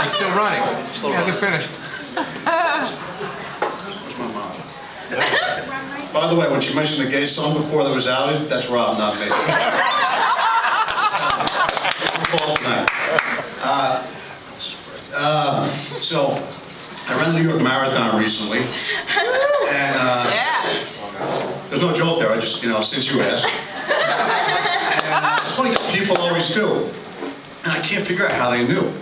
He's still running. He hasn't finished. By the way, when she mentioned the gay song before that was outed, that's Rob, not me. So, I ran the New York Marathon recently, and there's no joke there, I just, since you asked. And it's funny because people always do, and I can't figure out how they knew,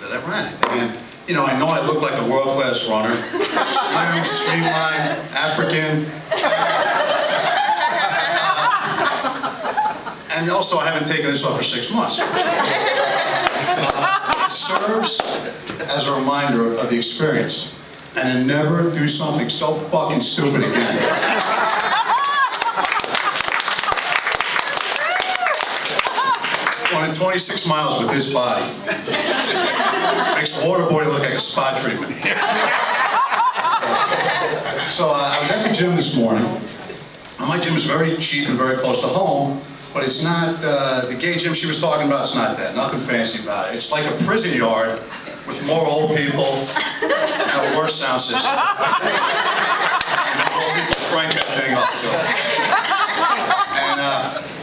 that I ran it. And, I know I look like a world-class runner, slim, streamlined, African, and also I haven't taken this off for 6 months. It serves as a reminder of the experience, and to never do something so fucking stupid again. Running 26 miles with this body makes Waterboy look like a spa treatment. So I was at the gym this morning. My gym is very cheap and very close to home, but it's not the gay gym she was talking about. It's not that. Nothing fancy about it. It's like a prison yard with more old people and a worse sound system. And old people crank that thing up.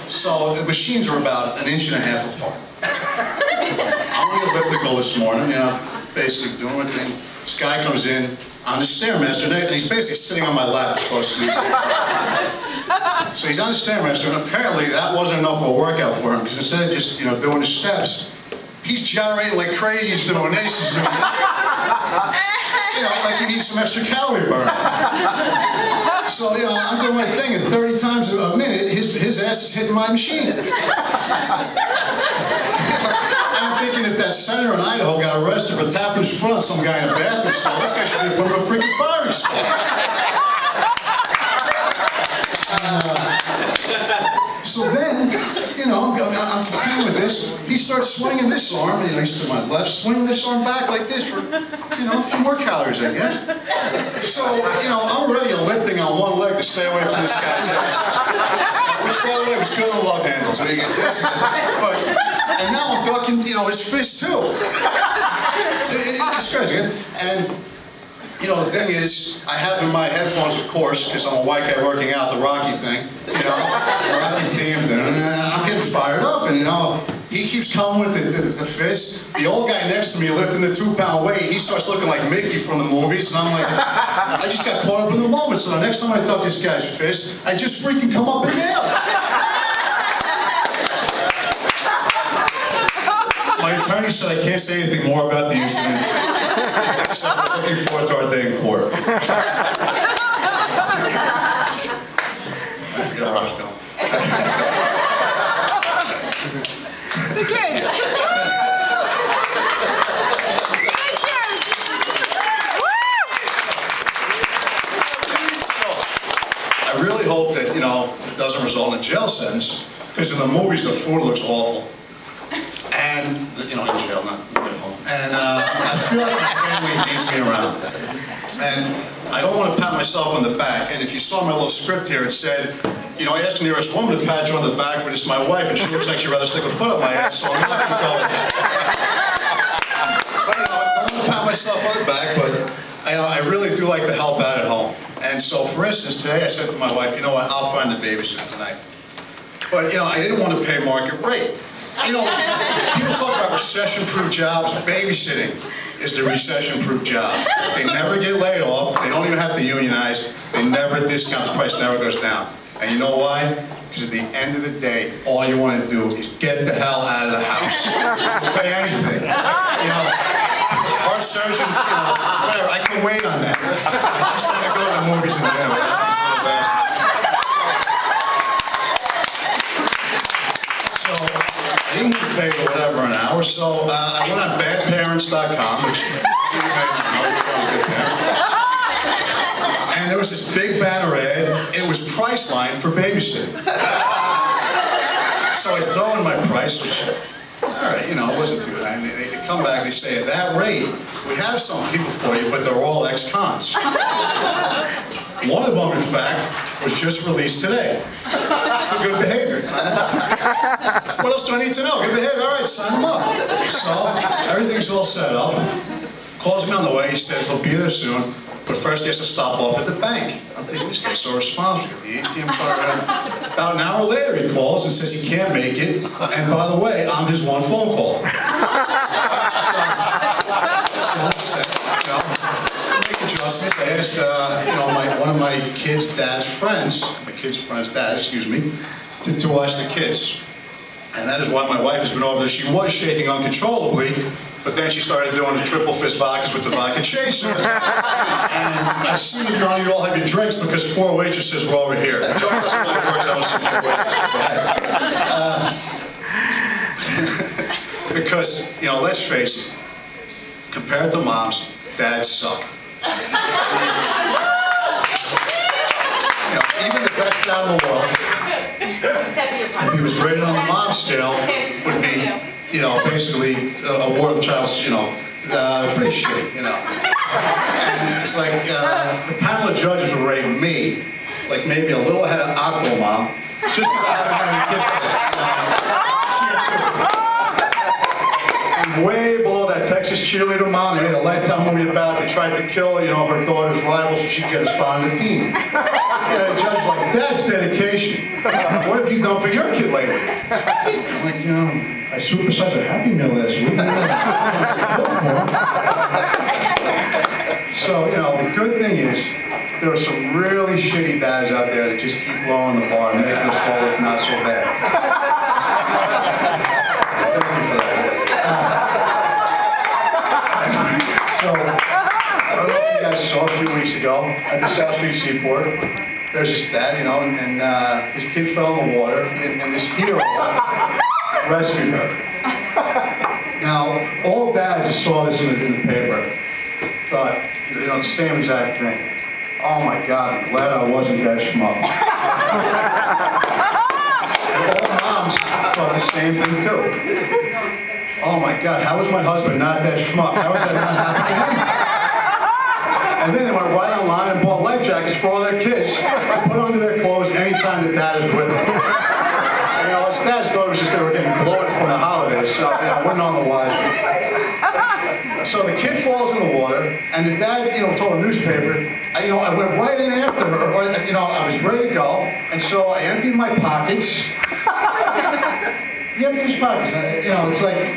So the machines are about 1.5 inches apart. I'm on the elliptical this morning, basically doing my thing. This guy comes in on the Stairmaster, and he's basically sitting on my lap as close as he can. So he's on the Stairmaster, and apparently that wasn't enough of a workout for him, because instead of just, doing the steps, he's gyrating like crazy, he's doing this, he's doing that. Like he needs some extra calorie burn. So, I'm doing my thing, and 30 times a minute, his ass is hitting my machine. I'm thinking if that senator in Idaho got arrested for tapping his front some guy in a bathroom stall, this guy should be put in a freaking firing squad. So then, I'm competing with this. He starts swinging this arm, he's to my left, swinging this arm back like this for, a few more calories, I guess. So, I'm already lifting on one leg to stay away from this guy's ass. Which, by the way, was good on the love handle, so you get this. And now I'm ducking, his fist too. It's crazy. And, the thing is, I have in my headphones, of course, because I'm a white guy working out, the Rocky thing, the Rocky theme, I'm getting fired up, and, he keeps coming with the fist. The old guy next to me lifting the 2-pound weight, he starts looking like Mickey from the movies, and I'm like, I just got caught up in the moment, so the next time I duck this guy's fist, I just freaking come up and nail it. My attorney said I can't say anything more about the incident, except we're looking forward to our day in court. I forgot what I was doing. The kids. I really hope that, it doesn't result in a jail sentence, because in the movies the food looks awful. And, in jail, not at home. And I feel like my family needs me around. And I don't want to pat myself on the back. And if you saw my little script here, it said, I asked the nearest woman to pat you on the back, but it's my wife, and she looks like she'd rather stick a foot up my ass, so I'm not going to go with that. But, I don't want to pat myself on the back, but I really do like to help out at home. And so, for instance, today I said to my wife, I'll find the babysitter tonight. But, I didn't want to pay market rate. People talk about recession-proof jobs. Babysitting is the recession-proof job. They never get laid off. They don't even have to unionize. They never discount. The price never goes down. And you know why? Because at the end of the day, all you want to do is get the hell out of the house. Don't pay anything. Heart surgeons, whatever. I can wait on that. I just want to go to the movies and dinner with these little bastards. So I didn't get paid for whatever an hour, so I went on badparents.com, which you know, and there was this big banner ad. It was Priceline for babysitting. So I throw in my price, which, all right, it wasn't too bad. They come back, they say, at that rate, we have some people for you, but they're all ex-cons. One of them, in fact, was just released today for good behavior. What else do I need to know? Good behavior, all right, sign them up. So everything's all set up. Calls me on the way. He says he'll be there soon, but first he has to stop off at the bank. I'm thinking, this guy's so responsible. Get the ATM card ready. About an hour later, he calls and says he can't make it. And by the way, I'm his one phone call. Make adjustments. I asked, one of my kid's dad's friends, to watch the kids. And that is why my wife has been over there. She was shaking uncontrollably, but then she started doing the triple fist vodkas with the vodka chaser. And I see you all have your drinks because 4 waitresses were over here. That's how it works. I was seeing 4 waitresses. Because, let's face it, compared to moms, dads suck. Even the best dad in the world, if he was rated on the mom scale, would be, basically a war of child's, pretty shitty, And it's like the panel of judges would rate me, like maybe a little ahead of Aqua Mom, just because I haven't had any kids with her. And way below that Texas cheerleader mom, they made a Lifetime movie about they tried to kill, her daughter's rival so she'd get a spot on the team. A judge like, that's dedication. What have you done for your kid lately? I'm like, I supersized a Happy Meal last week. So, the good thing is, there are some really shitty dads out there that just keep lowering the bar and making us all look not so bad. Thank you for that. So, I don't know if you guys saw a few weeks ago at the South Street Seaport. There's this dad, and his kid fell in the water, and this hero rescued her. Now, all dads who saw this in the paper thought, the same exact thing. Oh my God, I'm glad I wasn't that schmuck. And all moms thought the same thing too. Oh my God, how was my husband not that schmuck? How was that not happening to him? And then they went right online and bought life jackets for all their kids to put under their clothes anytime the dad is with them. And, his dad thought it was just they were getting bloated from the holidays, so we're none the wiser. So the kid falls in the water, and the dad, told the newspaper, I went right in after her, or, I was ready to go, and so I emptied my pockets. He emptied his pockets, it's like,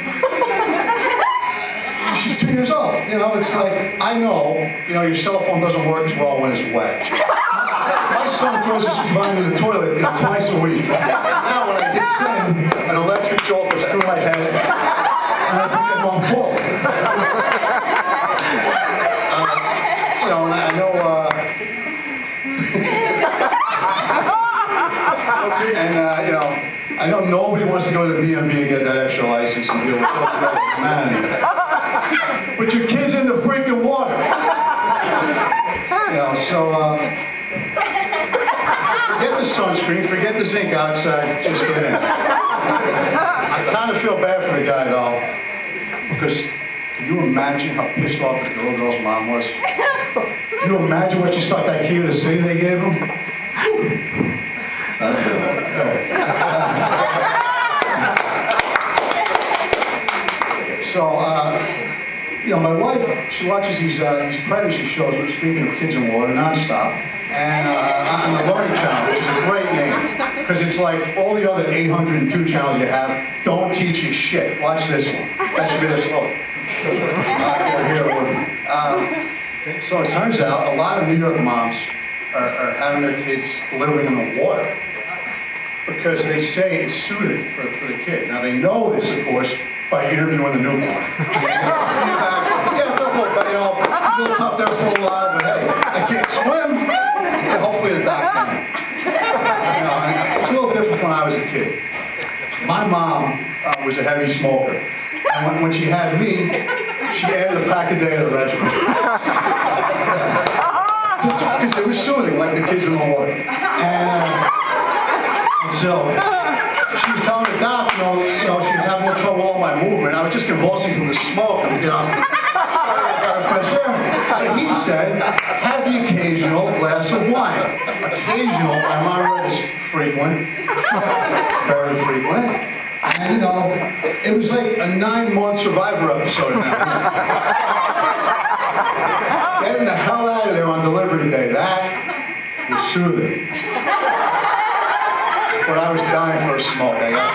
she's 2 years old, it's like, I know, your cell phone doesn't work as well when it's wet. My son throws his mind in the toilet, twice a week. Now when I get sick, an electric jolt goes through my head, and I forget my ball. And I know, I know nobody wants to go to the DMV and get that extra license and deal with those humanity. But your kid's in the freaking water. Forget the sunscreen, forget the zinc oxide, just get in. I kind of feel bad for the guy though, because can you imagine how pissed off the little girl's mom was? Can you imagine what she stuck that key to the city they gave him? So, my wife, she watches these pregnancy shows, speaking of kids in water, nonstop, and on the Learning Channel, which is a great name, because it's like all the other 802 channels you have don't teach you shit. Watch this one. That should be this one. So it turns out a lot of New York moms are having their kids delivering in the water because they say it's soothing for the kid. Now they know this, of course, by interviewing the newborn. Yeah, it's a little tough there for a while, but hey, I can't swim. Yeah, hopefully the doc can. It's a little different when I was a kid. My mom was a heavy smoker, and when she had me, she added a pack a day to the regimen. Because it was soothing, like the kids in the water. And so she was telling the doc, she was having more trouble with my movement. I was just convulsing from the smoke, and fresh air. So he said, have the occasional glass of wine. Occasional, my mom is frequent, very frequent. And you know, it was like a 9-month Survivor episode in that. Getting the hell out of there on delivery day, that was truly. But I was dying for a smoke. I got